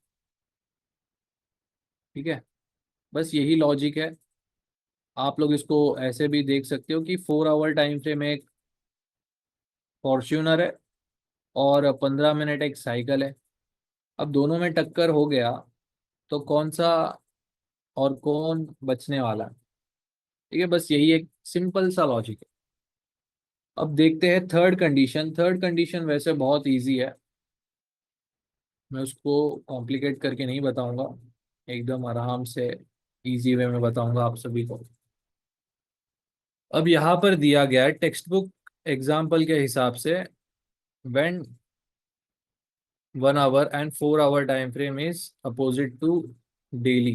Speaker 1: ठीक है। बस यही लॉजिक है। आप लोग इसको ऐसे भी देख सकते हो कि 4 आवर टाइम फ्रेम एक फॉर्च्यूनर है और 15 मिनट एक साइकिल है। अब दोनों में टक्कर हो गया तो कौन सा और कौन बचने वाला है? ठीक है, बस यही एक सिंपल सा लॉजिक है। अब देखते हैं थर्ड कंडीशन। थर्ड कंडीशन वैसे बहुत इजी है, मैं उसको कॉम्प्लिकेट करके नहीं बताऊंगा, एकदम आराम से इजी वे में बताऊंगा आप सभी को। अब यहाँ पर दिया गया है टेक्स्ट बुक एग्जाम्पल के हिसाब से, when 1 hour and 4 hour time frame is opposite to daily.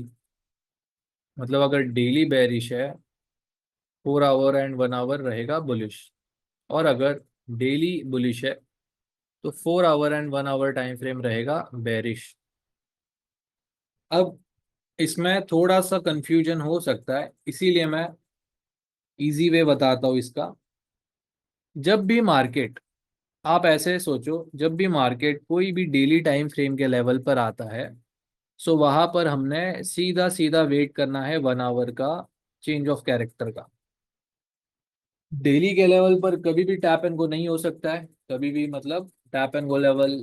Speaker 1: मतलब अगर डेली बेरिश है, 4 आवर एंड 1 आवर रहेगा बुलिश, और अगर डेली बुलिश है तो 4 hour and 1 hour time frame रहेगा बेरिश। अब इसमें थोड़ा सा कंफ्यूजन हो सकता है, इसीलिए मैं इजी वे बताता हूँ इसका। जब भी मार्केट, आप ऐसे सोचो, जब भी मार्केट कोई भी डेली टाइम फ्रेम के लेवल पर आता है, सो वहां पर हमने सीधा सीधा वेट करना है 1 आवर का चेंज ऑफ कैरेक्टर का। डेली के लेवल पर कभी भी टैप एंड गो नहीं हो सकता है, कभी भी, मतलब टैप एंड गो लेवल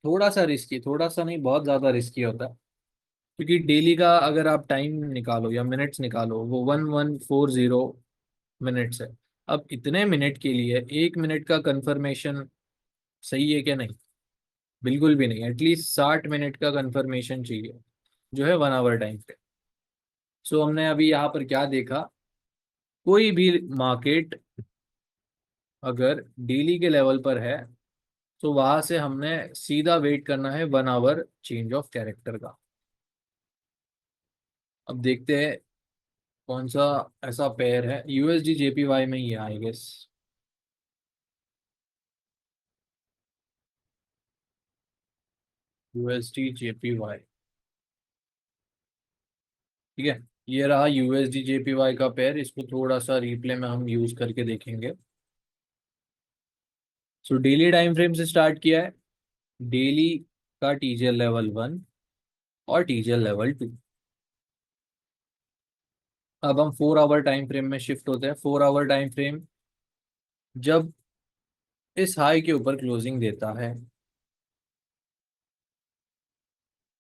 Speaker 1: थोड़ा सा रिस्की, थोड़ा सा नहीं बहुत ज्यादा रिस्की होता है। क्योंकि डेली का अगर आप टाइम निकालो या मिनट्स निकालो, वो 1140 मिनट्स है। अब इतने मिनट के लिए 1 मिनट का कंफर्मेशन सही है क्या? नहीं, बिल्कुल भी नहीं। एटलीस्ट 60 मिनट का कंफर्मेशन चाहिए, जो है 1 आवर टाइम पे। सो हमने अभी यहाँ पर क्या देखा, कोई भी मार्केट अगर डेली के लेवल पर है, तो वहां से हमने सीधा वेट करना है 1 आवर चेंज ऑफ कैरेक्टर का। अब देखते हैं कौन सा ऐसा पेयर है। यूएसडी जेपीवाई में ही है आई गेस। यूएसडी जेपीवाई, ठीक है। ये रहा यूएसडी जेपीवाई का पेयर। इसको थोड़ा सा रिप्ले में हम यूज करके देखेंगे। सो डेली टाइम फ्रेम से स्टार्ट किया है। डेली का टीजीएल लेवल 1 और टीजीएल लेवल 2। अब हम 4 आवर टाइम फ्रेम में शिफ्ट होते हैं। 4 आवर टाइम फ्रेम जब इस हाई के ऊपर क्लोजिंग देता है,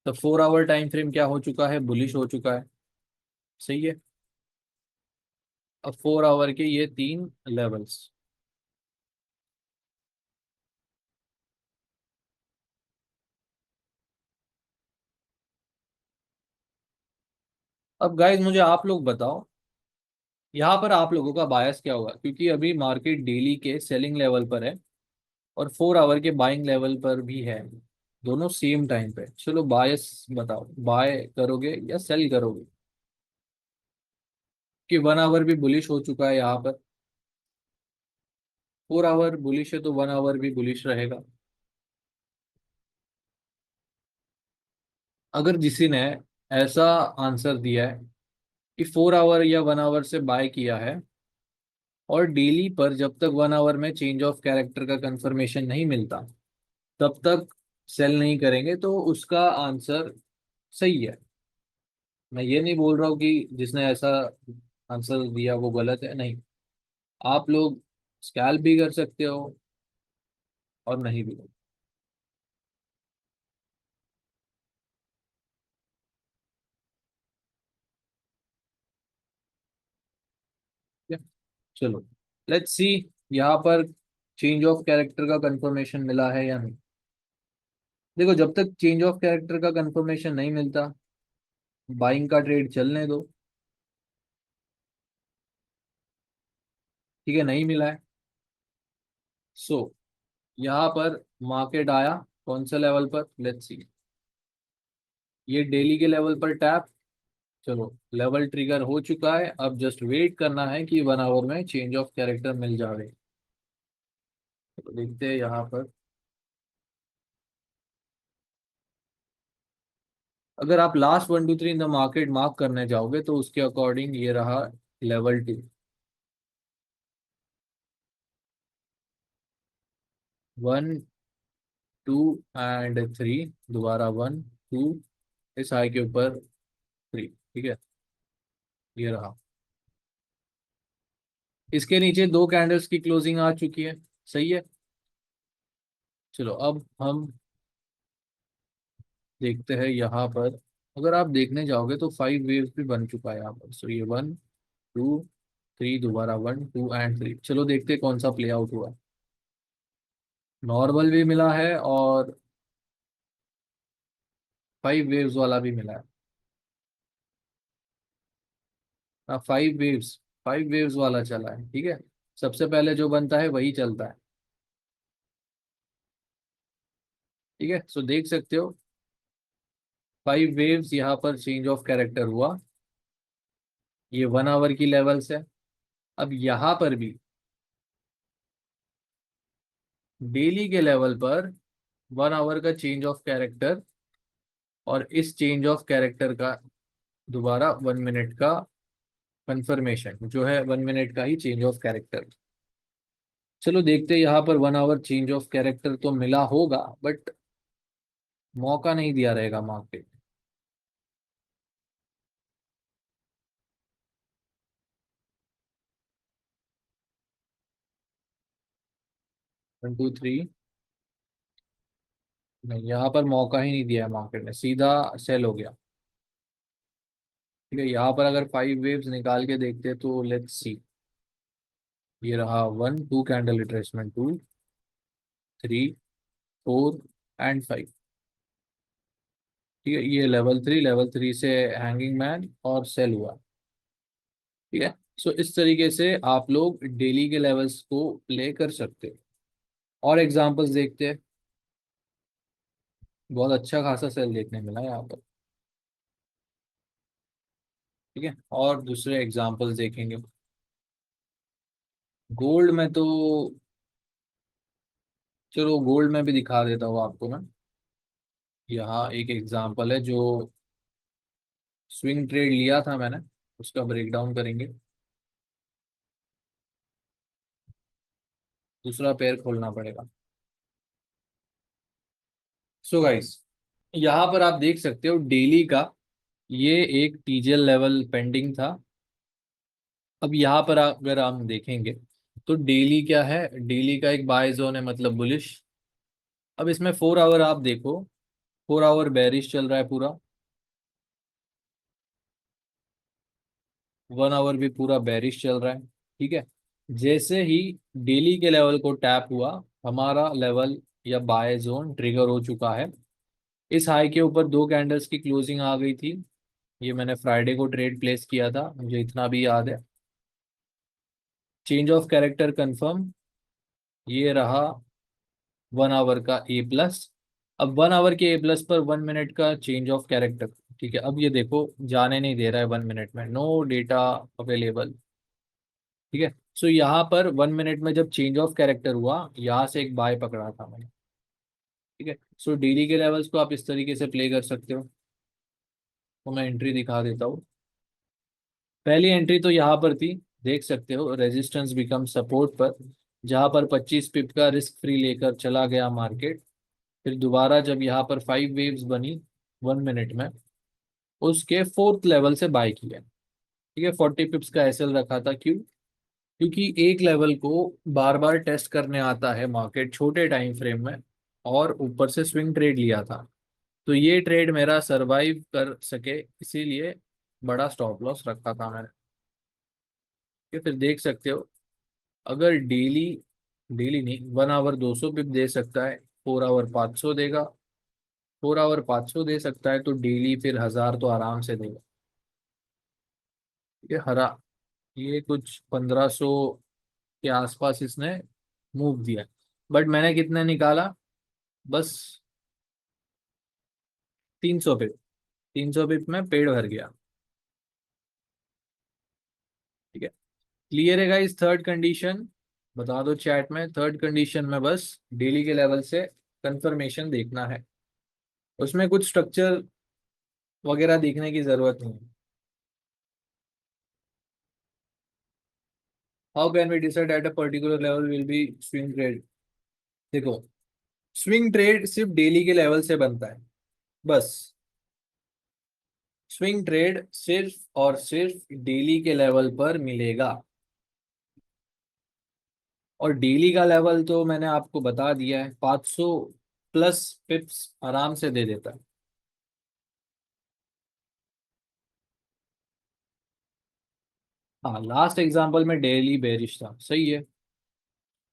Speaker 1: तो 4 आवर टाइम फ्रेम क्या हो चुका है? बुलिश हो चुका है। सही है। अब 4 आवर के ये 3 लेवल्स। अब गाइस मुझे आप लोग बताओ, यहाँ पर आप लोगों का बायस क्या होगा? क्योंकि अभी मार्केट डेली के सेलिंग लेवल पर है और 4 आवर के बाइंग लेवल पर भी है, दोनों सेम टाइम पे। चलो बायस बताओ, बाय करोगे या सेल करोगे? कि 1 आवर भी बुलिश हो चुका है यहाँ पर। 4 आवर बुलिश है तो 1 आवर भी बुलिश रहेगा। अगर किसी ने ऐसा आंसर दिया है कि 4 आवर या 1 आवर से बाय किया है, और डेली पर जब तक 1 आवर में चेंज ऑफ कैरेक्टर का कंफर्मेशन नहीं मिलता, तब तक सेल नहीं करेंगे, तो उसका आंसर सही है। मैं ये नहीं बोल रहा हूँ कि जिसने ऐसा आंसर दिया वो गलत है, नहीं। आप लोग स्कैल्प भी कर सकते हो और नहीं भी। ठीक है? चलो लेट्स सी यहाँ पर चेंज ऑफ कैरेक्टर का कंफर्मेशन मिला है या नहीं। देखो, जब तक चेंज ऑफ कैरेक्टर का कंफर्मेशन नहीं मिलता, बाइंग का ट्रेड चलने दो। ठीक है, नहीं मिला है। सो यहाँ पर मार्केट आया कौन से लेवल पर? Let's see. ये डेली के लेवल पर टैप। चलो, लेवल ट्रिगर हो चुका है। अब जस्ट वेट करना है कि 1 आवर में चेंज ऑफ कैरेक्टर मिल जाए। तो देखते हैं यहाँ पर। अगर आप last 1 2 3 in the market mark करने जाओगे, तो उसके अकॉर्डिंग ये रहा लेवल 2। 1 2 एंड 3। दोबारा 1 2, इस हाई के ऊपर 3। ठीक है, ये रहा। इसके नीचे 2 कैंडल्स की क्लोजिंग आ चुकी है। सही है। चलो अब हम देखते हैं यहाँ पर। अगर आप देखने जाओगे तो 5 वेव्स भी बन चुका है यहाँ पर। सो ये 1 2 3, दोबारा 1 2 एंड 3। चलो देखते हैं कौन सा प्ले आउट हुआ। नॉर्मल भी मिला है और 5 वेव्स वाला भी मिला है। 5 वेव्स, 5 वेव्स वाला चला है। ठीक है, सबसे पहले जो बनता है वही चलता है। ठीक है, सो देख सकते हो 5 वेव्स यहाँ पर चेंज ऑफ कैरेक्टर हुआ। ये 1 आवर की लेवल्स है। अब यहाँ पर भी डेली के लेवल पर 1 आवर का चेंज ऑफ कैरेक्टर, और इस चेंज ऑफ कैरेक्टर का दोबारा 1 मिनट का कंफर्मेशन, जो है 1 मिनट का ही चेंज ऑफ कैरेक्टर। चलो देखते हैं, यहाँ पर 1 आवर चेंज ऑफ कैरेक्टर तो मिला होगा, बट मौका नहीं दिया रहेगा मार्केट। 1 2 3। नहीं, यहाँ पर मौका ही नहीं दिया मार्केट ने, सीधा सेल हो गया। ठीक है, यहाँ पर अगर 5 वेव्स निकाल के देखते हैं तो लेट्स सी। ये रहा 1, 2 कैंडल रिट्रेसमेंट, 2, 3, 4 एंड 5। ठीक है, ये लेवल 3 से हैंगिंग मैन और सेल हुआ। ठीक है, सो इस तरीके से आप लोग डेली के लेवल्स को प्ले कर सकते हो। और एग्जांपल्स देखते हैं। बहुत अच्छा खासा सेल देखने मिला यहाँ पर। ठीक है, और दूसरे एग्जांपल्स देखेंगे। गोल्ड में तो, चलो गोल्ड में भी दिखा देता हूँ आपको मैं। यहाँ एक एग्जांपल है जो स्विंग ट्रेड लिया था मैंने, उसका ब्रेक डाउन करेंगे। दूसरा पेयर खोलना पड़ेगा। सो गाइस, यहाँ पर आप देख सकते हो डेली का ये एक टीजीएल लेवल पेंडिंग था। अब यहाँ पर अगर हम देखेंगे तो डेली क्या है, डेली का एक बाय जोन है, मतलब बुलिश। अब इसमें 4 आवर आप देखो, 4 आवर बेरिश चल रहा है पूरा, 1 आवर भी पूरा बेरिश चल रहा है। ठीक है, जैसे ही डेली के लेवल को टैप हुआ, हमारा लेवल या बाय जोन ट्रिगर हो चुका है। इस हाई के ऊपर 2 कैंडल्स की क्लोजिंग आ गई थी। ये मैंने फ्राइडे को ट्रेड प्लेस किया था, मुझे इतना भी याद है। चेंज ऑफ कैरेक्टर कंफर्म, ये रहा 1 आवर का A+। अब 1 आवर के A+ पर 1 मिनट का चेंज ऑफ कैरेक्टर। ठीक है, अब ये देखो जाने नहीं दे रहा है 1 मिनट में, नो डेटा अवेलेबल। ठीक है, सो यहाँ पर 1 मिनट में जब चेंज ऑफ कैरेक्टर हुआ, यहाँ से एक बाय पकड़ा था मैंने। ठीक है, सो डेली के लेवल्स को आप इस तरीके से प्ले कर सकते हो। तो मैं एंट्री दिखा देता हूँ। पहली एंट्री तो यहाँ पर थी, देख सकते हो रेजिस्टेंस बिकम सपोर्ट पर, जहाँ पर 25 पिप का रिस्क फ्री लेकर चला गया मार्केट। फिर दोबारा जब यहाँ पर 5 वेव्स बनी 1 मिनट में, उसके फोर्थ लेवल से बाय किया। ठीक है, 40 पिप्स का एसएल रखा था, क्यों? क्योंकि एक लेवल को बार बार टेस्ट करने आता है मार्केट छोटे टाइम फ्रेम में, और ऊपर से स्विंग ट्रेड लिया था। तो ये ट्रेड मेरा सरवाइव कर सके, इसीलिए बड़ा स्टॉप लॉस रखा था मैंने। ये फिर देख सकते हो, अगर डेली, डेली नहीं, 1 आवर 200 पिप दे सकता है, 4 आवर 500 देगा, 4 आवर 500 दे सकता है, तो डेली फिर 1000 तो आराम से देगा। ये हरा, ये कुछ 1500 के आसपास इसने मूव दिया। बट मैंने कितने निकाला? बस 300 पिप, 300 पिप में पेड़ भर गया। ठीक है, क्लियर है गाइस? थर्ड कंडीशन बता दो चैट में। थर्ड कंडीशन में बस डेली के लेवल से कंफर्मेशन देखना है, उसमें कुछ स्ट्रक्चर वगैरह देखने की जरूरत नहीं है। How can we decide at a particular level will be swing trade? देखो, स्विंग ट्रेड सिर्फ डेली के लेवल से बनता है, बस। स्विंग ट्रेड सिर्फ और सिर्फ डेली के लेवल पर मिलेगा। और डेली का लेवल तो मैंने आपको बता दिया है, 500 प्लस पिप्स आराम से दे देता है। हाँ, लास्ट एग्जांपल में डेली बेरिश था, सही है।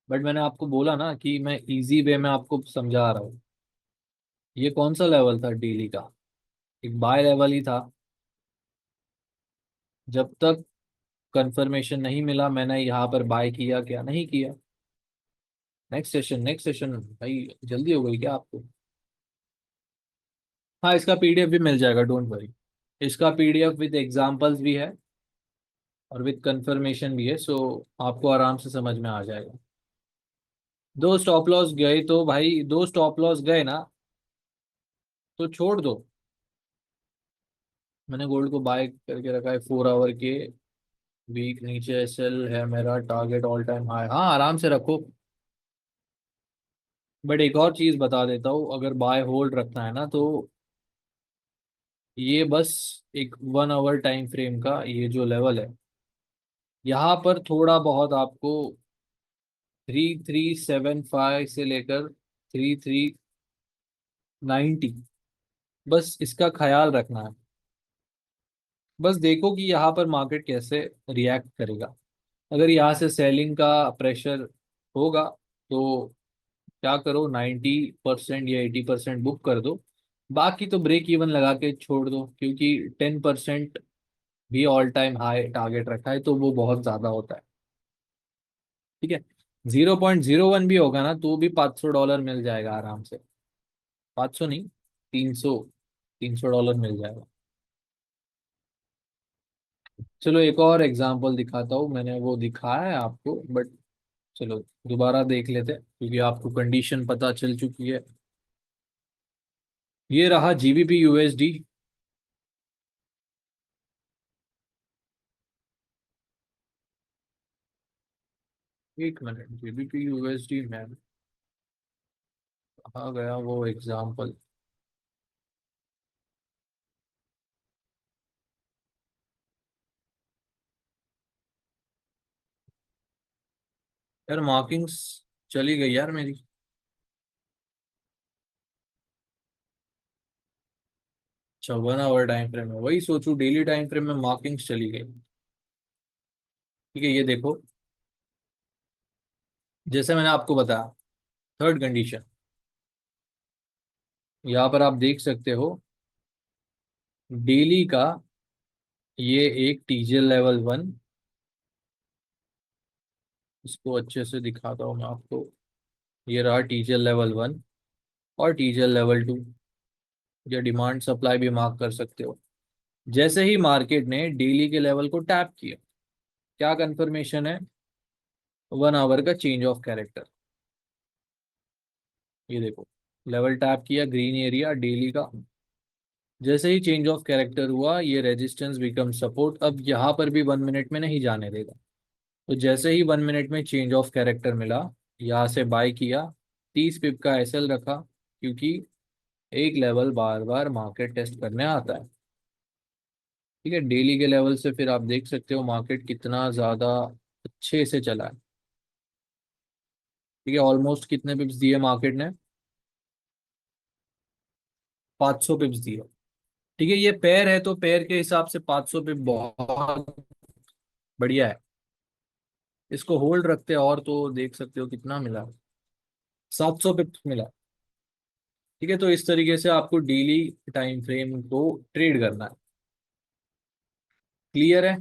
Speaker 1: बट मैंने आपको बोला ना कि मैं इजी वे में आपको समझा रहा हूँ। ये कौन सा लेवल था डेली का? एक बाय लेवल ही था। जब तक कंफर्मेशन नहीं मिला, मैंने यहाँ पर बाय किया क्या? नहीं किया। Next session, next session. भाई जल्दी हो गई क्या आपको? हाँ, इसका पीडीएफ भी मिल जाएगा, डोंट वरी। इसका पीडीएफ विद एग्जांपल्स भी है और विद कंफर्मेशन भी है, सो आपको आराम से समझ में आ जाएगा। दो स्टॉप लॉस गए तो भाई, दो स्टॉप लॉस गए ना, तो छोड़ दो। मैंने गोल्ड को बाय करके रखा है 4 आवर के, वीक नीचे सेल है मेरा, टारगेट ऑल टाइम हाई। हाँ, आराम से रखो। बट एक और चीज बता देता हूँ, अगर बाय होल्ड रखना है ना, तो ये बस एक 1 आवर टाइम फ्रेम का ये जो लेवल है, यहाँ पर थोड़ा बहुत आपको 3375 से लेकर 3390, बस इसका ख्याल रखना है। बस देखो कि यहाँ पर मार्केट कैसे रिएक्ट करेगा। अगर यहाँ से सेलिंग का प्रेशर होगा तो क्या करो, 90% या 80% बुक कर दो। बाकी तो ब्रेक इवन लगा के छोड़ दो, क्योंकि 10% भी ऑल टाइम हाई टारगेट रखा है तो वो बहुत ज्यादा होता है। ठीक है, 0.01 भी होगा ना तो भी $500 मिल जाएगा आराम से। 500 नहीं, 300, $300 मिल जाएगा। चलो एक और एग्जांपल दिखाता हूँ, मैंने वो दिखाया है आपको बट चलो दोबारा देख लेते हैं, क्योंकि आपको कंडीशन पता चल चुकी है। ये रहा GBP USD. 1 minute, GBP USD में कहाँ गया वो एग्जांपल। यार मार्किंग्स चली गई यार मेरी। अच्छा, 1 आवर टाइम फ्रेम में वही सोचू, डेली टाइम फ्रेम में मार्किंग्स चली गई। ठीक है, ये देखो, जैसे मैंने आपको बताया, थर्ड कंडीशन, यहाँ पर आप देख सकते हो डेली का, ये एक टीजीएल लेवल 1, इसको अच्छे से दिखाता हूँ मैं आपको। ये रहा टीजीएल लेवल 1 और टीजीएल लेवल 2, या डिमांड सप्लाई भी मार्क कर सकते हो। जैसे ही मार्केट ने डेली के लेवल को टैप किया, क्या कंफर्मेशन है, 1 आवर का चेंज ऑफ कैरेक्टर। ये देखो, लेवल टैप किया, ग्रीन एरिया डेली का, जैसे ही चेंज ऑफ कैरेक्टर हुआ ये रेजिस्टेंस बिकम सपोर्ट। अब यहाँ पर भी 1 मिनट में नहीं जाने देगा, तो जैसे ही 1 मिनट में चेंज ऑफ कैरेक्टर मिला, यहाँ से बाय किया, 30 पिप का एसएल रखा, क्योंकि एक लेवल बार बार मार्केट टेस्ट करने आता है। ठीक है, डेली के लेवल से फिर आप देख सकते हो मार्केट कितना ज्यादा अच्छे से चला है। ठीक है, ऑलमोस्ट कितने पिप्स दिए मार्केट ने, 500 पिप्स दिए। ठीक है, ये पेयर है तो पेयर के हिसाब से 500 पिप बहुत बढ़िया है। इसको होल्ड रखते हैं और तो देख सकते हो कितना मिला, 700 पिप्स मिला। ठीक है, तो इस तरीके से आपको डेली टाइम फ्रेम को ट्रेड करना है। क्लियर है।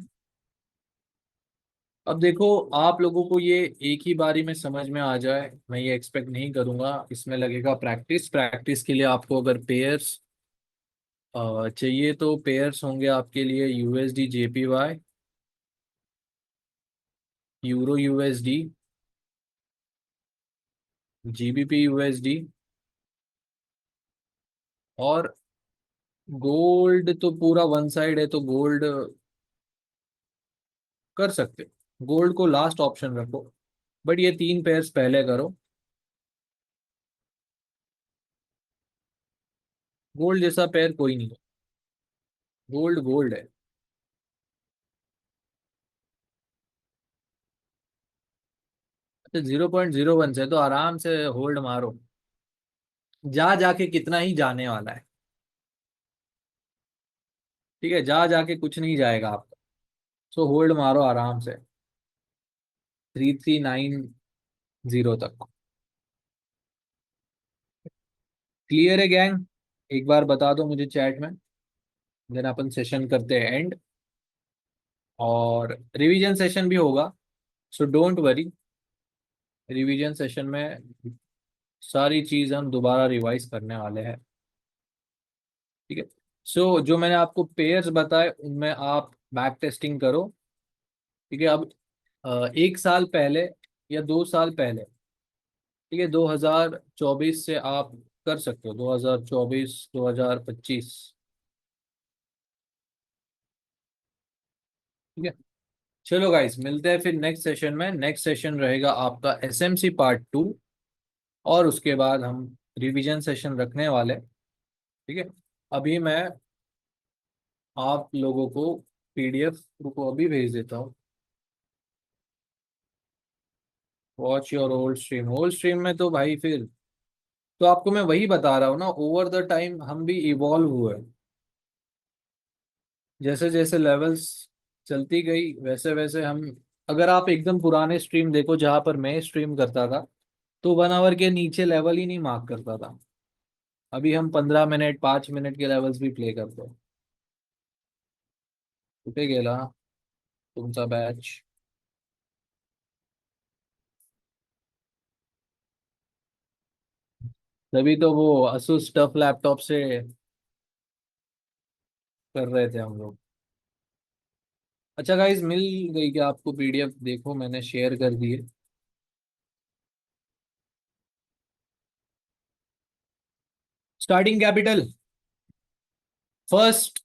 Speaker 1: अब देखो, आप लोगों को ये एक ही बारी में समझ में आ जाए मैं ये एक्सपेक्ट नहीं करूंगा, इसमें लगेगा प्रैक्टिस। प्रैक्टिस के लिए आपको अगर पेयर्स चाहिए तो पेयर्स होंगे आपके लिए USD JPY, euro USD, GBP USD, और गोल्ड तो पूरा वन साइड है तो गोल्ड कर सकते हो, गोल्ड को लास्ट ऑप्शन रखो, बट ये 3 पेयर्स पहले करो। गोल्ड जैसा पेयर कोई नहीं है, गोल्ड गोल्ड है। अच्छा, 0.01 से तो आराम से होल्ड मारो, जा जाके कितना ही जाने वाला है। ठीक है, जा जाके कुछ नहीं जाएगा आपका, सो होल्ड मारो आराम से 3390 तक। क्लियर है गैंग, एक बार बता दो मुझे चैट में, देन अपन सेशन करते हैं एंड। और रिवीजन सेशन भी होगा, so don't worry, revision session में सारी चीज हम दोबारा रिवाइज करने वाले हैं। ठीक है, सो जो मैंने आपको पेयर्स बताए उनमें आप बैक टेस्टिंग करो। ठीक है, अब 1 साल पहले या 2 साल पहले, ठीक है, 2024 से आप कर सकते हो, 2024 2025। ठीक है, चलो गाइस, मिलते हैं फिर नेक्स्ट सेशन में। नेक्स्ट सेशन रहेगा आपका एसएमसी पार्ट 2, और उसके बाद हम रिवीजन सेशन रखने वाले। ठीक है, अभी मैं आप लोगों को पीडीएफ को अभी भेज देता हूँ। वॉच योर ओल्ड स्ट्रीम में तो भाई फिर, तो आपको मैं वही बता रहा हूँ ना, ओवर द टाइम हम भी इवॉल्व हुए। जैसे जैसे लेवल्स चलती गई वैसे वैसे हम, अगर आप एकदम पुराने स्ट्रीम देखो जहां पर मैं स्ट्रीम करता था, तो 1 आवर के नीचे लेवल ही नहीं मार्क करता था। अभी हम 15 मिनट 5 मिनट के लेवल्स भी प्ले करते हैं। कुठे गेला तुमचा बैच? तभी तो वो asus टफ लैपटॉप से कर रहे थे हम लोग। अच्छा गाइज, मिल गई क्या आपको पीडीएफ? देखो मैंने शेयर कर दी है। स्टार्टिंग कैपिटल, फर्स्ट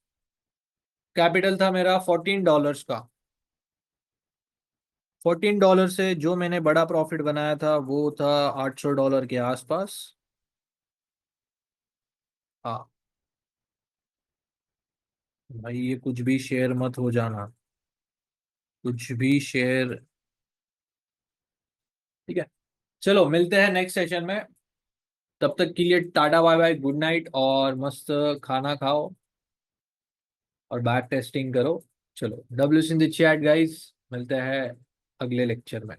Speaker 1: कैपिटल था मेरा $14 का। $14 से जो मैंने बड़ा प्रॉफिट बनाया था वो था $800 के आसपास। हाँ भाई, ये कुछ भी शेयर मत हो जाना, कुछ भी शेयर। ठीक है, चलो मिलते हैं नेक्स्ट सेशन में। तब तक के लिए tata bye bye, good night, और मस्त खाना खाओ और बैक टेस्टिंग करो। चलो, W in the chat guys, मिलते हैं अगले लेक्चर में।